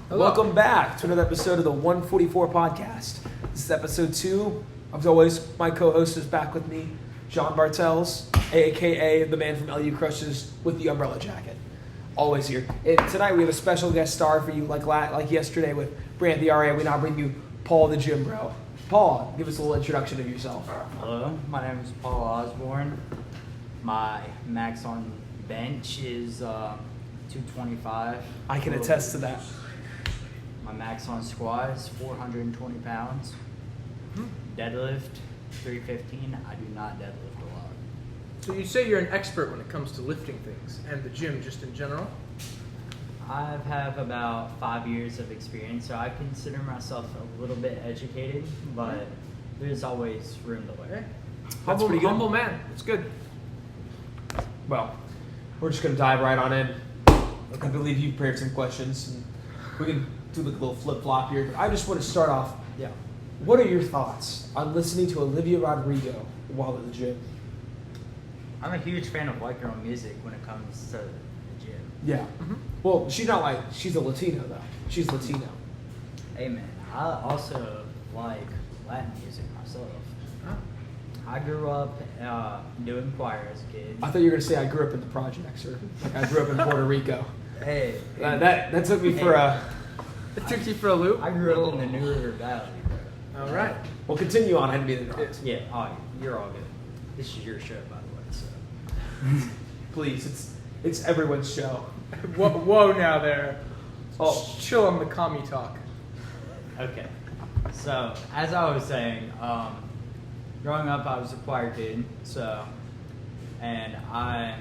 Hello. Welcome back to another episode of the 144 podcast. This is episode 2. As always, my co-host is back with me, John Bartels, a.k.a. the man from LU Crushes with the umbrella jacket. Always here. And tonight we have a special guest star for you, like yesterday with Brant the RA. We now bring you Paul the Gym Bro. Paul, give us a little introduction of yourself. Hello, my name is Paul Osborne. My max on bench is 225. I can attest to that. My max on squat is 420 pounds. Deadlift, 315. I do not deadlift a lot. So you say you're an expert when it comes to lifting things and the gym just in general? I have about 5 years of experience, so I consider myself a little bit educated, but there's always room to learn. That's pretty good. Humble man. It's good. Well, we're just going to dive right on in. I believe you prepared some questions. And we can do like a little flip-flop here. But I just want to start off. Yeah. What are your thoughts on listening to Olivia Rodrigo while at the gym? I'm a huge fan of white girl music when it comes to the gym. Yeah. Mm-hmm. Well, she's not like, she's a Latino though. She's Latino. Hey man, I also like Latin music myself. I grew up doing choir as a kid. I thought you were going to say I grew up in the projects, or like I grew up in Puerto Rico. Hey. That took me for a... It took you for a loop? I grew up in the New River Valley, bro. All right. Well, continue on. I didn't mean to interrupt. Yeah, you're all good. This is your show, by the way, so. Please, it's everyone's show. Whoa now there. Oh. Chill on the commie talk. Okay. So, as I was saying, growing up, I was a choir kid, and I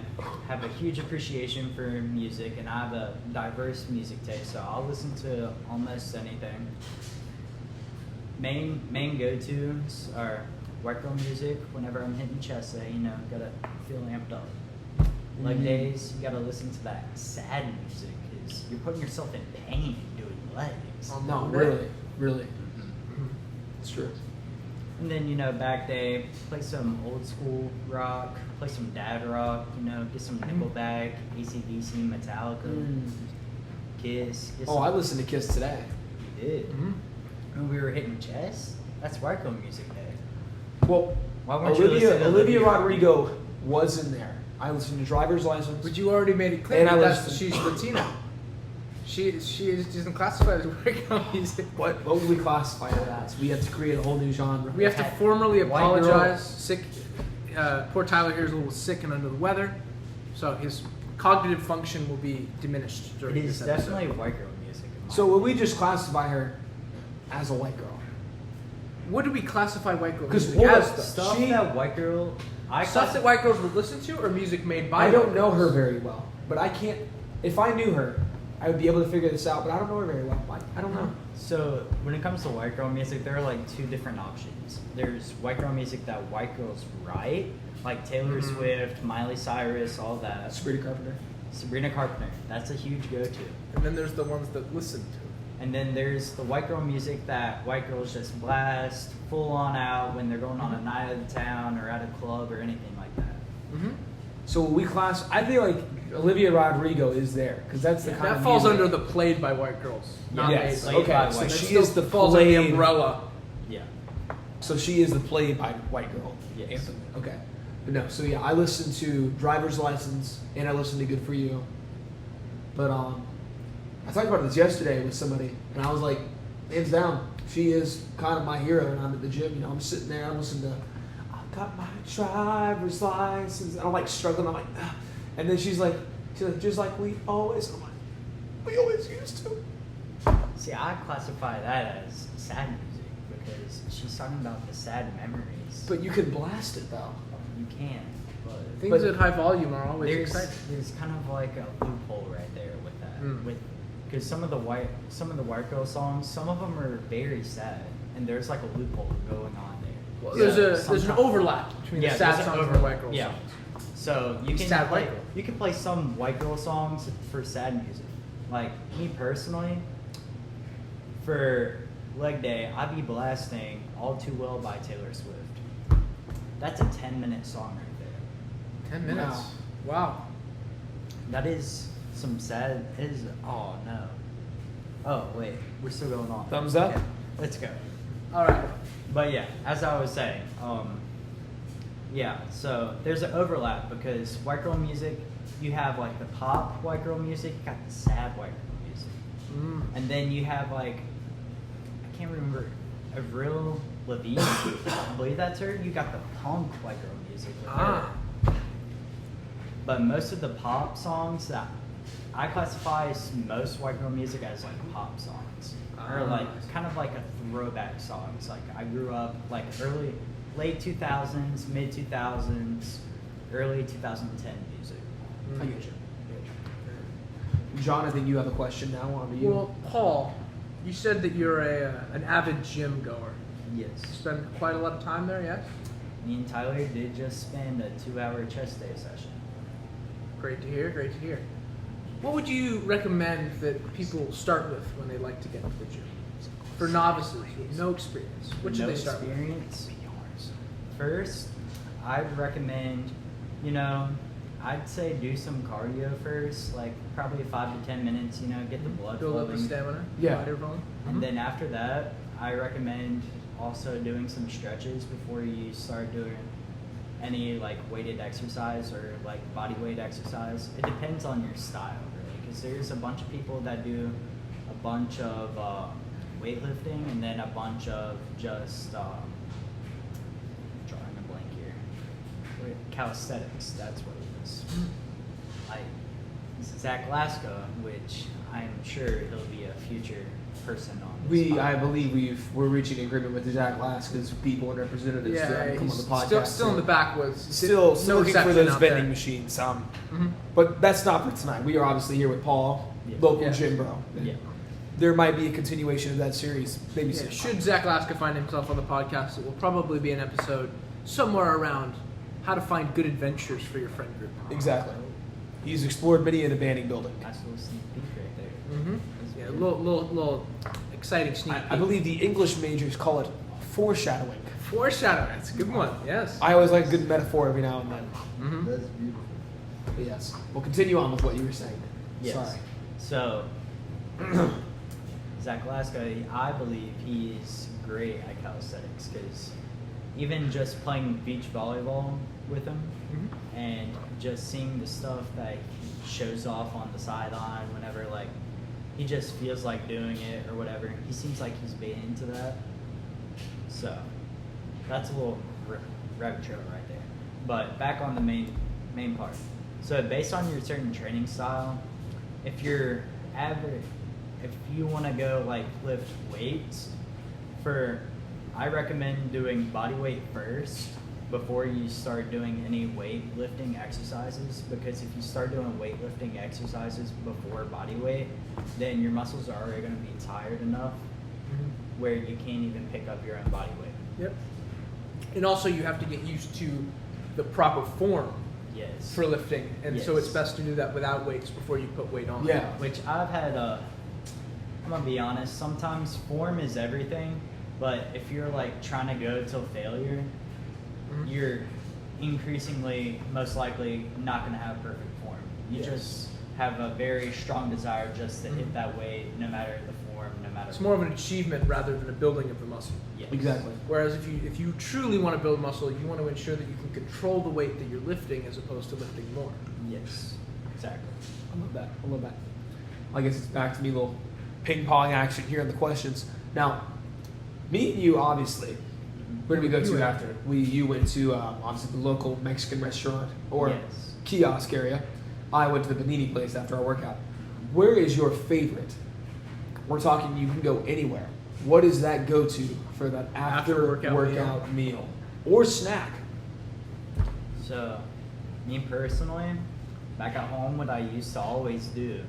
have a huge appreciation for music, and I have a diverse music taste, so I'll listen to almost anything. Main go-tos are white girl music whenever I'm hitting chest day, gotta feel amped up. Leg days, you gotta listen to that sad music, because you're putting yourself in pain doing legs. No, really. It's true. And then, back day, play some old school rock, play some dad rock, get some Nickelback, AC/DC, Metallica, Kiss. I listened to Kiss today. You did? Mm-hmm. When we were hitting chess? That's white girl music day. Well, why weren't you listening to Olivia Rodrigo was in there. I listened to Driver's License. But you already made it clear that she's Latino. She isn't classified as white girl music. What would we classify her as? We have to create a whole new genre. We have to formally apologize. Sick. Poor Tyler here is a little sick and under the weather, so his cognitive function will be diminished during this episode. It is definitely white girl music. So would we just classify her as a white girl? What do we classify white girl music as? Stuff that white girl... Stuff that white girls would listen to, or music made by I don't know her very well, but I can't... If I knew her, I would be able to figure this out, but I don't know her very well. I don't know. So, when it comes to white girl music, there are like two different options. There's white girl music that white girls write, like Taylor Swift, Miley Cyrus, all that. Sabrina Carpenter. That's a huge go-to. And then there's the ones that listen to. And then there's the white girl music that white girls just blast full on out when they're going on a night of the town or at a club or anything like that. Mm-hmm. So I feel like Olivia Rodrigo is there because that's the kind that of falls music. under the played by white girls. Not yes. made Okay. by So white she girls. is the falls under the played umbrella. Yeah. So she is the played by white girl. Yes. Anthem. Okay. But no. So yeah, I listened to Driver's License and I listened to Good for You. But I talked about this yesterday with somebody, and I was like, hands down, she is kind of my hero. And I'm at the gym, I'm sitting there, I'm listening to, I got my driver's license. And I'm like struggling, I'm like, ah. And then she's like, just like we always. I'm like, we always used to. See, I classify that as sad music because she's talking about the sad memories. But you can blast it though. You can, but Things at high volume are always exciting. There's kind of like a loophole right there with that. Because some of the white girl songs, some of them are very sad, and there's like a loophole going on there. Well, there's an overlap between the sad songs and the white girl songs. So you can play some white girl songs for sad music. Like me personally, for leg day, I'd be blasting "All Too Well" by Taylor Swift. That's a 10-minute song right there. 10 minutes. Wow. That is some sad. Oh no. Oh wait, we're still going on. Thumbs up. Okay, let's go. All right. But yeah, as I was saying, yeah, so there's an overlap because white girl music, you have like the pop white girl music, you got the sad white girl music. And then you have like, I can't remember, Avril Lavigne, I believe that's her. You got the punk white girl music with her. But most of the pop songs that I classify as most white girl music as like pop songs. Or like kind of like a throwback songs. Like I grew up like late 2000s, mid 2000s, early 2010 music. I get you. John, I think you have a question now. On to you. Well, Paul, you said that you're an avid gym goer. Yes. You spend quite a lot of time there, yes? Me and Tyler did just spend a 2-hour chest day session. Great to hear, great to hear. What would you recommend that people start with when they like to get into the gym? For novices with no experience, what should No they start with? experience. First, I'd recommend, I'd say do some cardio first, like probably 5 to 10 minutes, get the blood Build up flowing. the stamina. Yeah. Body flowing. And then after that, I recommend also doing some stretches before you start doing any like weighted exercise or like body weight exercise. It depends on your style, really, because there's a bunch of people that do a bunch of weightlifting and then a bunch of just drawing a blank here. Calisthenics, that's what it is. Like Zach Laska, which I'm sure he'll be a future person on this podcast. I believe we're reaching agreement with Zach Laska's people and representatives to come on the podcast. Still in the backwoods. Still looking for exception those out vending there. machines. But that's not for tonight. We are obviously here with Paul, Yeah. local Yeah. gym bro. Yeah. There might be a continuation of that series, maybe Yeah, soon. should Zach Laska find himself on the podcast, it will probably be an episode somewhere around how to find good adventures for your friend group. Exactly. He's explored many an abandoned building. Nice little sneak peek right there. Mm-hmm. Yeah, a little exciting sneak peek. I believe the English majors call it foreshadowing. Foreshadowing. That's a good one. Yes. I always like a good metaphor every now and then. Mm-hmm. That's beautiful. But yes, we'll continue on with what you were saying. Yes. Sorry. So, Zach Laska, I believe he's great at calisthenics because even just playing beach volleyball with him and just seeing the stuff that he shows off on the sideline whenever like he just feels like doing it or whatever, he seems like he's been into that. So that's a little rabbit trail right there. But back on the main part. So based on your certain training style, if you're average, if you want to go like lift weights, I recommend doing body weight first before you start doing any weightlifting exercises, because if you start doing weightlifting exercises before body weight, then your muscles are already going to be tired enough where you can't even pick up your own body weight. Yep. And also you have to get used to the proper form Yes. for lifting, and so Yes. it's best to do that without weights before you put weight on. Yeah. Which I've had, I'm gonna be honest, sometimes form is everything, but if you're like trying to go till failure, you're increasingly, most likely, not gonna have perfect form. You just have a very strong desire just to hit that weight, no matter the form, no matter. It's more of an achievement rather than a building of the muscle. Yes. Exactly. Whereas if you truly want to build muscle, you want to ensure that you can control the weight that you're lifting as opposed to lifting more. Yes. Exactly. I love that. I guess it's back to me, little ping pong action here in the questions. Now, me and you, obviously, where did we go to after? You went to obviously the local Mexican restaurant or Yes. kiosk area. I went to the panini place after our workout. Where is your favorite? We're talking you can go anywhere. What is that go-to for that after workout meal or snack? So, me personally, back at home, what I used to always do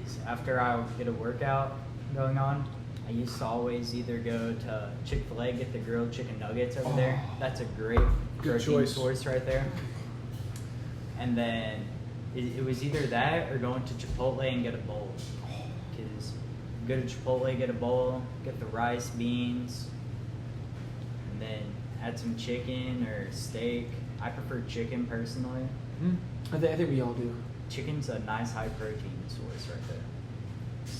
is after I would get a workout going on, I used to always either go to Chick-fil-A, get the grilled chicken nuggets over there. That's a great Good protein choice. source right there. And then it was either that or going to Chipotle and get a bowl. Because go to Chipotle, get a bowl, get the rice, beans, and then add some chicken or steak. I prefer chicken personally. I think we all do. Chicken's a nice high protein source right there.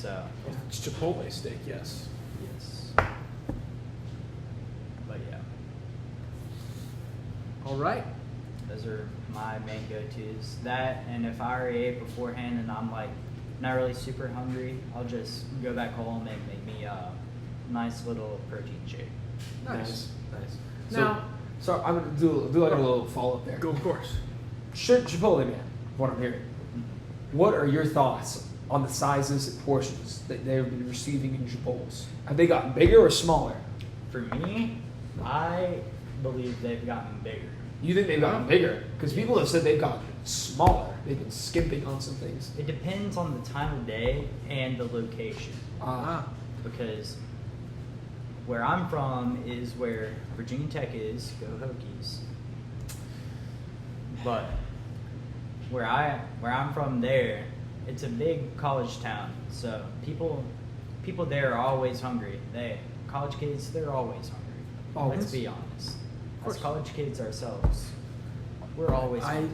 So. It's Chipotle steak, yes. Yes. But yeah. All right. Those are my main go-tos. That, and if I already ate beforehand and I'm like not really super hungry, I'll just go back home and make me a nice little protein shake. Nice. So, so I'm gonna do like a little follow up there. Go, of course. Chipotle man, what I'm hearing. What are your thoughts on the sizes and portions that they've been receiving in Chipotles? Have they gotten bigger or smaller? For me, I believe they've gotten bigger. You think they've gotten bigger? Because people have said they've gotten smaller. They've been skimping on some things. It depends on the time of day and the location. Because where I'm from is where Virginia Tech is. Go Hokies. But where I'm from there, it's a big college town. So people there are always hungry. College kids, they're always hungry. Always. Let's be honest. As college kids ourselves, we're always hungry.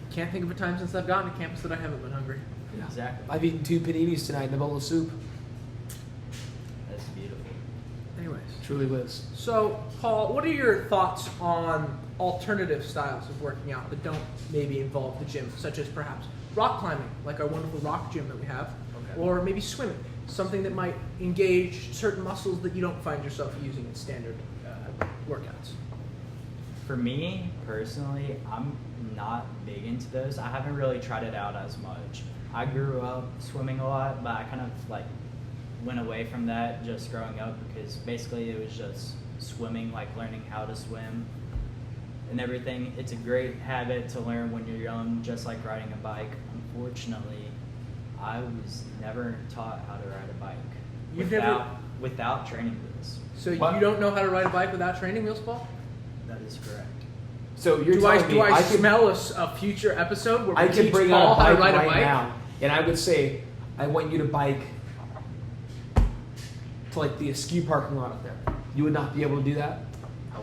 I can't think of a time since I've gotten to campus that I haven't been hungry. Yeah. Exactly. I've eaten 2 paninis tonight and a bowl of soup. That's beautiful. Anyways. Truly was. So, Paul, what are your thoughts on alternative styles of working out that don't maybe involve the gym, such as perhaps rock climbing, like our wonderful rock gym that we have, or maybe swimming, something that might engage certain muscles that you don't find yourself using in standard workouts? For me, personally, I'm not big into those. I haven't really tried it out as much. I grew up swimming a lot, but I kind of like went away from that just growing up because basically it was just swimming, like learning how to swim and everything. It's a great habit to learn when you're young, just like riding a bike. Unfortunately, I was never taught how to ride a bike without training wheels. So you don't know how to ride a bike without training wheels, Paul? That is correct. So you're do I smell a future episode where we teach bring Paul out how a to ride a right bike? now, and I would say I want you to bike to like the ski parking lot up there. You would not be able to do that. I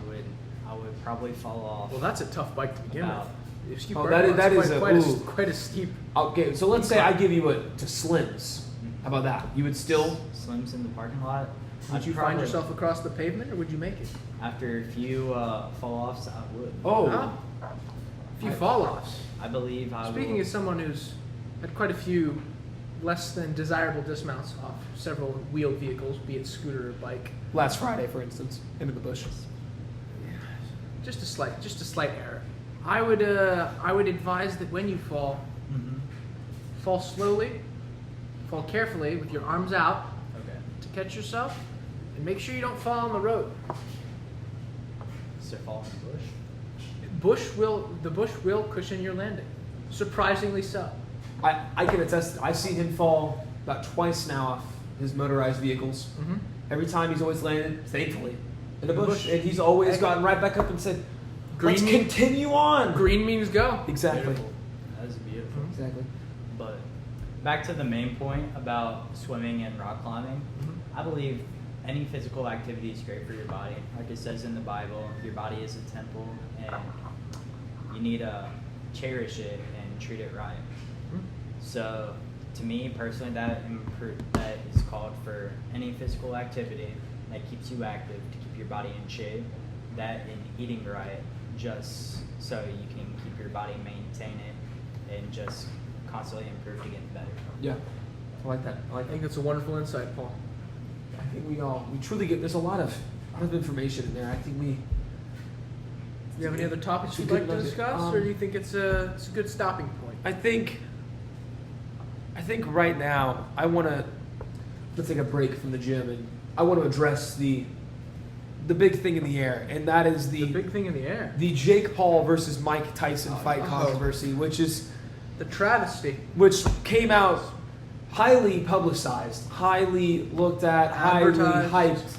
would probably fall off. Well, that's a tough bike to begin with. That is quite a steep. Okay, so let's say I give you to Slims. How about that? You would still Slims in the parking lot. Would you find yourself across the pavement, or would you make it? After a few fall-offs, I would. A few fall-offs. I believe I would. Speaking as someone who's had quite a few less than desirable dismounts off several wheeled vehicles, be it scooter or bike. Last Friday, for instance, into the bush. Yeah, just a slight error. I would advise that when you fall, fall slowly, fall carefully with your arms out to catch yourself, and make sure you don't fall on the road. So fall in the bush? The bush will cushion your landing. Surprisingly so. I can attest. I've seen him fall about twice now off his motorized vehicles. Every time he's always landed, thankfully, in the bush. And he's always gotten right back up and said, let's continue on. Green means go. Exactly. Beautiful. That is beautiful. Exactly. But back to the main point about swimming and rock climbing, I believe any physical activity is great for your body. Like it says in the Bible, your body is a temple, and you need to cherish it and treat it right. So, to me personally, that is called for any physical activity that keeps you active to keep your body in shape. That and eating right, just so you can keep your body, maintain it, and just constantly improve to get better. Yeah, I like that. I think that's a wonderful insight, Paul. I think we truly get. There's a lot of information in there. I think we. Do you have any other topics you'd like to discuss, or do you think it's a good stopping point? I think right now let's take a break from the gym, and I want to address the big thing in the air, and that is the big thing in the air. The Jake Paul versus Mike Tyson fight controversy, which is the travesty, which came out highly publicized, highly looked at, advertised. Highly hyped.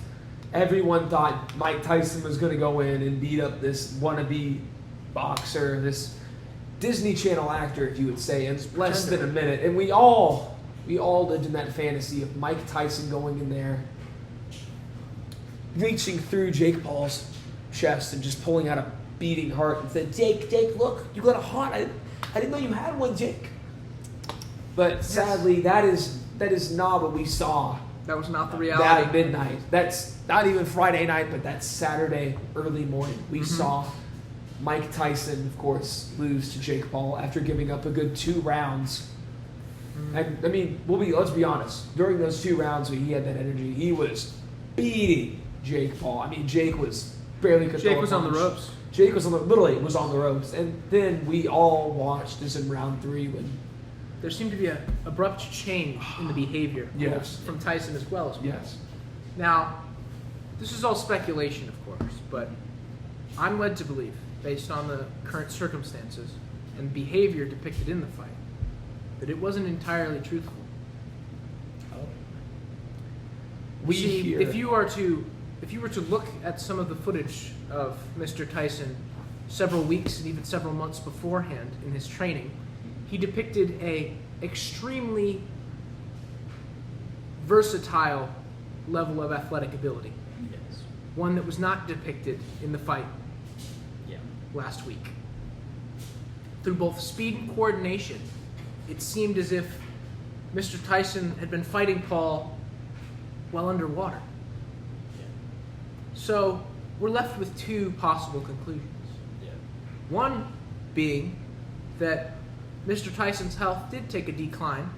Everyone thought Mike Tyson was going to go in and beat up this wannabe boxer, this Disney Channel actor, if you would say, in less than a minute. And we all lived in that fantasy of Mike Tyson going in there, reaching through Jake Paul's chest and just pulling out a beating heart and said, Jake, look, you got a heart. I didn't know you had one, Jake. But sadly, that is That is not what we saw. That was not the That reality. at midnight. That's not even Friday night, but that's Saturday early morning. We saw Mike Tyson, of course, lose to Jake Paul after giving up a good 2 rounds. And I mean, let's be honest. During those 2 rounds when he had that energy, he was beating Jake Paul. I mean, Jake was barely could throw a Jake was on the punch. ropes. Jake was literally was on the ropes. And then we all watched this in round 3 when There seemed to be an abrupt change in the behavior Yes. from Tyson as well. yes. Now, this is all speculation, of course, but I'm led to believe, based on the current circumstances and behavior depicted in the fight, that it wasn't entirely truthful. We See, hear if you were to look at some of the footage of Mr. Tyson several weeks and even several months beforehand in his training, he depicted a extremely versatile level of athletic ability. Yes. One that was not depicted in the fight Yeah. last week. Through both speed and coordination, it seemed as if Mr. Tyson had been fighting Paul while underwater. Yeah. So we're left with 2 possible conclusions. Yeah. One being that Mr. Tyson's health did take a decline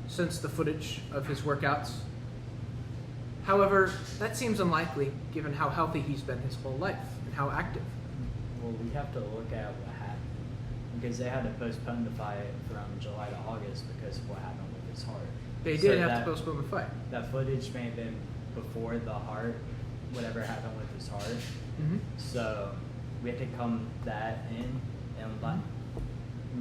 since the footage of his workouts. However, that seems unlikely given how healthy he's been his whole life and how active. Well, we have to look at what happened because they had to postpone the fight from July to August because of what happened with his heart. They So did have that- to postpone the fight. That footage may have been before the heart, whatever happened with his heart. Mm-hmm. So we had to come that in, and like,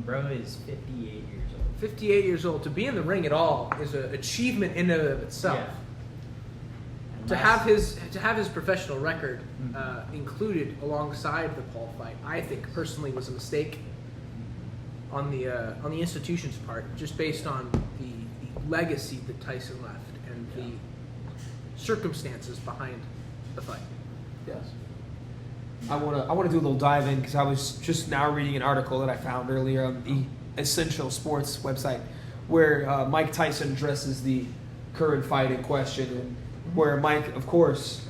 bro is 58 years old. 58 years old. To be in the ring at all is an achievement in and of itself. Yeah. And To have his professional record Mhm. included alongside the Paul fight, I think personally was a mistake on the institution's part, just based on the legacy that Tyson left and the circumstances behind the fight. Yes. I want to do a little dive in because I was just now reading an article that I found earlier on the Essential Sports website where Mike Tyson addresses the current fight in question, and where Mike, of course,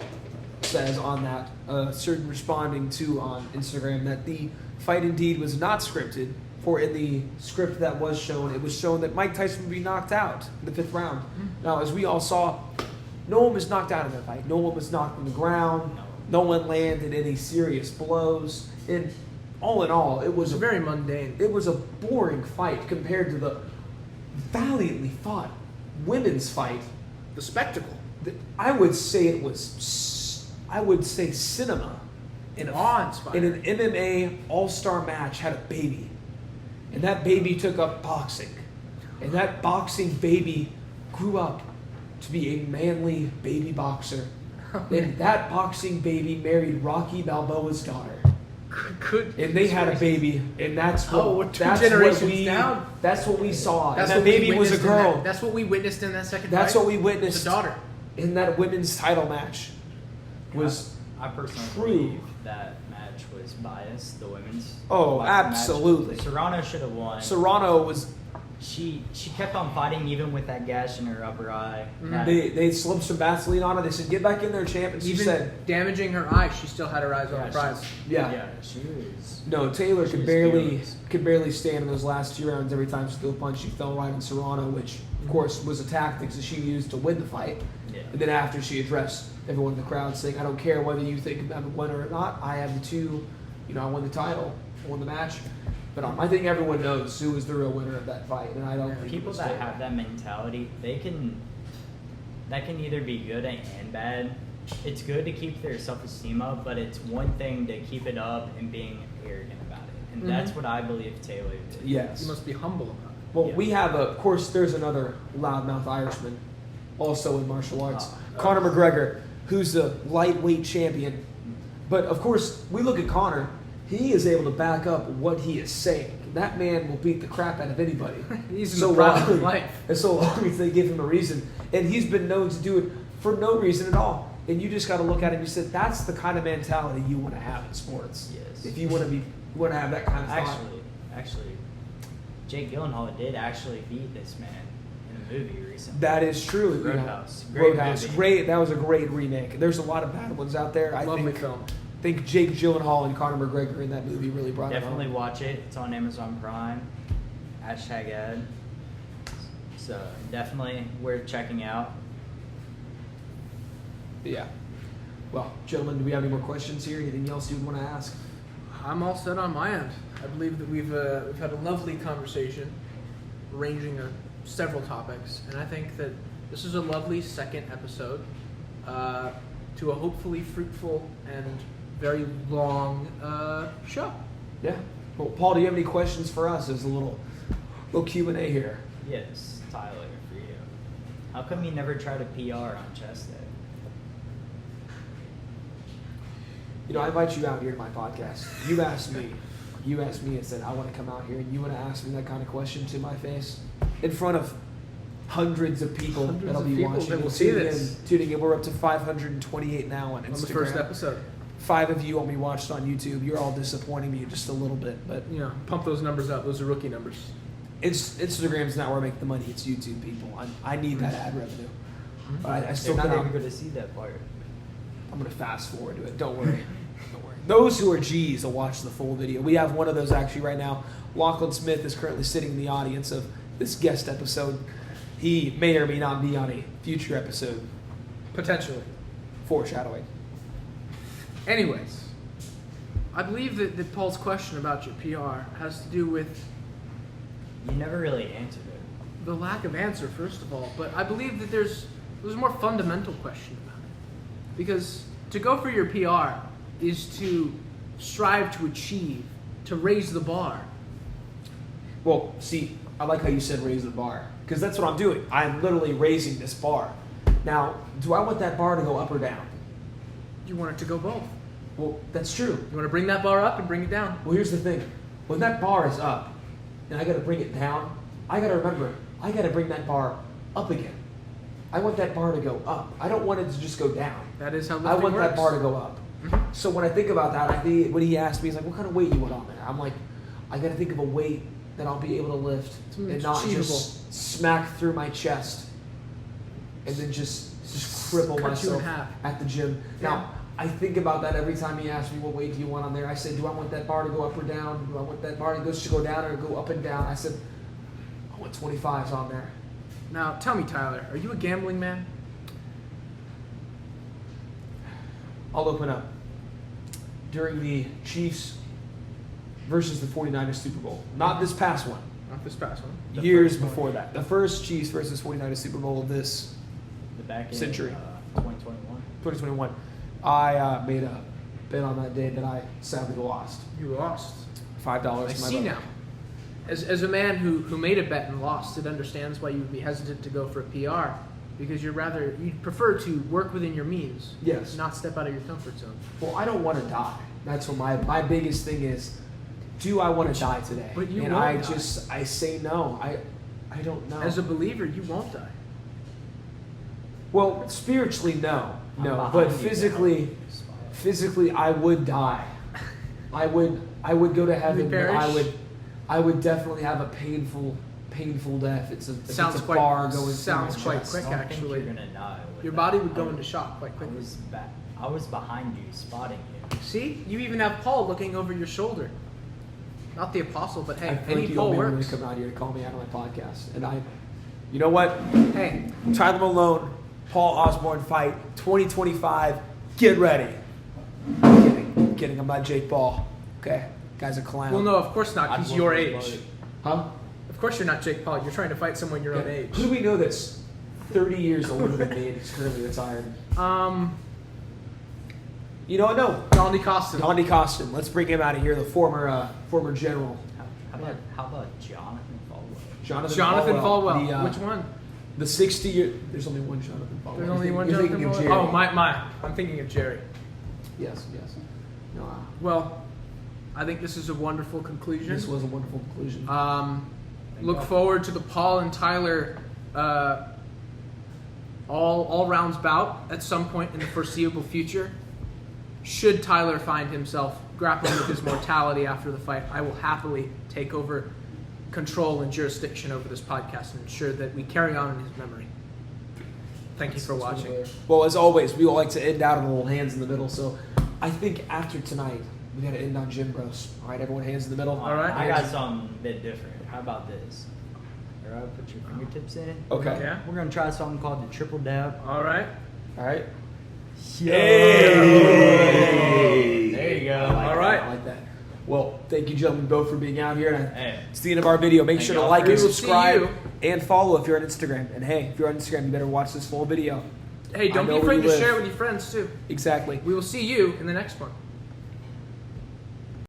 says on that certain responding to on Instagram that the fight indeed was not scripted. For in the script that was shown, it was shown that Mike Tyson would be knocked out in the 5th round. Now, as we all saw, no one was knocked out in that fight. No one was knocked on the ground. No one landed any serious blows. And all in all, it was It's very mundane. it was a boring fight compared to the valiantly fought women's fight. The spectacle. I would say it was, I would say cinema. In Awe-inspiring. an MMA all-star match had a baby. And that baby took up boxing. And that boxing baby grew up to be a manly baby boxer. And that boxing baby married Rocky Balboa's daughter. Good. And they had a baby, and that's what Oh, we're 2 that's generations what we down. that's what we saw. That's and what that we baby was a witnessed in girl. that- that's what we witnessed in that second That's fight. what we witnessed. The daughter. In that women's title match was I personally true. believe that match was biased. The women's. Oh, boxing match. absolutely. Serrano should have won. Serrano was She kept on fighting even with that gash in her upper eye. That- they slipped some Vaseline on her. They said, "Get back in there, champ." And she Even said, damaging her eyes, she still had her eyes on Yeah, the prize. "Yeah, she was. no." Taylor She could was barely fearless. stand in those last 2 rounds. Every time she threw a punch, she fell right on Serrano, which of course was a tactic that she used to win the fight. Yeah. And then after she addressed everyone in the crowd, saying, "I don't care whether you think I'm a winner or not. I have the 2. I won the title, I won the match." But I think everyone knows who was the real winner of that fight, and I don't think it People was that Taylor. have that mentality, that can either be good and bad. It's good to keep their self-esteem up, but it's one thing to keep it up and being arrogant about it. And that's what I believe Taylor did. Yes. You must be humble about it. Well, Yeah. we have of course, there's another loudmouth Irishman, also in martial arts, Oh. Conor McGregor, who's the lightweight champion. But of course, we look at Conor. He is able to back up what he is saying. That man will beat the crap out of anybody. He's in the prime of his life. And so long as they give him a reason. And he's been known to do it for no reason at all. And you just got to look at it and you said, that's the kind of mentality you want to have in sports. Yes. If you want to have that kind of thought. Actually, Jake Gyllenhaal did actually beat this man in a movie recently. That is true. Roadhouse. Roadhouse. Movie. Great. That was a great remake. There's a lot of bad ones out there. Lovely film. I think Jake Gyllenhaal and Conor McGregor in that movie really brought Definitely it home. watch it. It's on Amazon Prime. #Ed. So definitely worth checking out. Yeah. Well, gentlemen, do we have any more questions here? Anything else you'd want to ask? I'm all set on my end. I believe that we've had a lovely conversation, ranging several topics, and I think that this is a lovely second episode to a hopefully fruitful and very long show. Yeah. Well, Paul, do you have any questions for us? There's a little Q&A here. Yes, Tyler, for you. How come you never tried a PR on chess day? You know, I invite you out here to my podcast. You asked me and said, I want to come out here, and you want to ask me that kind of question to my face in front of hundreds of people that'll be watching. That will see this. Tuning in. We're up to 528 now on Instagram. On the first episode. 5 of you only watched on YouTube. You're all disappointing me just a little bit, but You know, pump those numbers up. Those are rookie numbers. Instagram's not where I make the money. It's YouTube, people. I need that ad revenue. But I still They're not cannot. even going to see that part. I'm going to fast forward to it. Don't worry. Don't worry. Those who are G's will watch the full video. We have one of those actually right now. Lachlan Smith is currently sitting in the audience of this guest episode. He may or may not be on a future episode. Potentially. Foreshadowing. Anyways, I believe that Paul's question about your PR has to do with You never really answered it. the lack of answer, first of all. But I believe that there's a more fundamental question about it. Because to go for your PR is to strive to achieve, to raise the bar. Well, see, I like how you said raise the bar. Because that's what I'm doing. I'm literally raising this bar. Now, do I want that bar to go up or down? You want it to go both. Well, that's true. You want to bring that bar up and bring it down. Well, here's the thing. When that bar is up and I got to bring it down, I got to remember, I got to bring that bar up again. I want that bar to go up. I don't want it to just go down. That is how lifting I want works. that bar to go up. Mhm. So when I think about that, I think when he asked me, he's like, what kind of weight you want on there? I'm like, I got to think of a weight that I'll be able to lift Something and that's not achievable. just smack through my chest and then just cripple Cut you in myself half. at the gym. Yeah. Now, I think about that every time he asks me what weight do you want on there. I say, do I want that bar to go up or down? Do I want that bar to go down or go up and down? I said, I want 25s on there. Now, tell me, Tyler, are you a gambling man? I'll open up. During the Chiefs versus the 49ers Super Bowl, not this past one, Not this past one. The years first one. before that, the first Chiefs versus 49ers Super Bowl of this The back end Century. of 2021. 2021, I made a bet on that day that I sadly lost. You lost. $5 I to my see buddy. now. As a man who made a bet and lost, it understands why you would be hesitant to go for a PR, because you'd prefer to work within your means. Yes. Not step out of your comfort zone. Well, I don't want to die. That's what my biggest thing is. Do I want to die today? But you and won't I die. I say no. I don't know. As a believer, you won't die. Well, spiritually, no, I'm no. behind But you, physically, I would die. I would go to heaven, but perish? I would definitely have a painful death. If Sounds it's a quite- bar going sounds through my quite chest. quick. I don't Actually, think you're gonna die. With Your that. body would go I into shock quite I quickly. was behind you, spotting you. See, you even have Paul looking over your shoulder. Not the apostle, but hey, I feel any like you Paul don't really works. come out here to call me out on my podcast, and you know what? Hey, Tyler Malone, Paul Osborne fight 2025. Get ready. I'm kidding. I'm not Jake Paul. Okay, guy's a clown. well, no, of course not. I'd He's love your to age. vote it. Huh? Of course, you're not Jake Paul. You're trying to fight someone your own Yeah. age. Who do we know that's 30 years older than me and is currently retired? You know what? No. Donnie Costin. Donnie Costin. Let's bring him out of here. The former general. How about Jonathan Falwell? Jonathan Falwell. The, Which one? The 60-year. There's only one Jonathan Falwell. There's only one You're Jonathan thinking of Falwell. Jerry. Oh, my. I'm thinking of Jerry. Yes. No, Well, I think this is a wonderful conclusion. this was a wonderful conclusion. Look forward to the Paul and Tyler all rounds bout at some point in the foreseeable future. Should Tyler find himself grappling with his mortality after the fight, I will happily take over control and jurisdiction over this podcast and ensure that we carry on in his memory. Thank you for watching. Well, as always, we all like to end out on a little hands in the middle. So I think after tonight, we got to end on Gym Bros. All right, everyone, hands in the middle. All right. I got something a bit different. How about this? All right, put your fingertips in. Okay. Yeah. We're gonna try something called the triple dab. All right. All right. Hey! There you go. All right. I like that. Well, thank you, gentlemen, both for being out here. And Hey. it's the end of our video. Make Thank sure to y'all like for- and We will see subscribe you. and follow if you're on Instagram. And hey, if you're on Instagram, you better watch this full video. Hey, don't I be know afraid where to you share it live. with your friends too. Exactly. We will see you in the next one.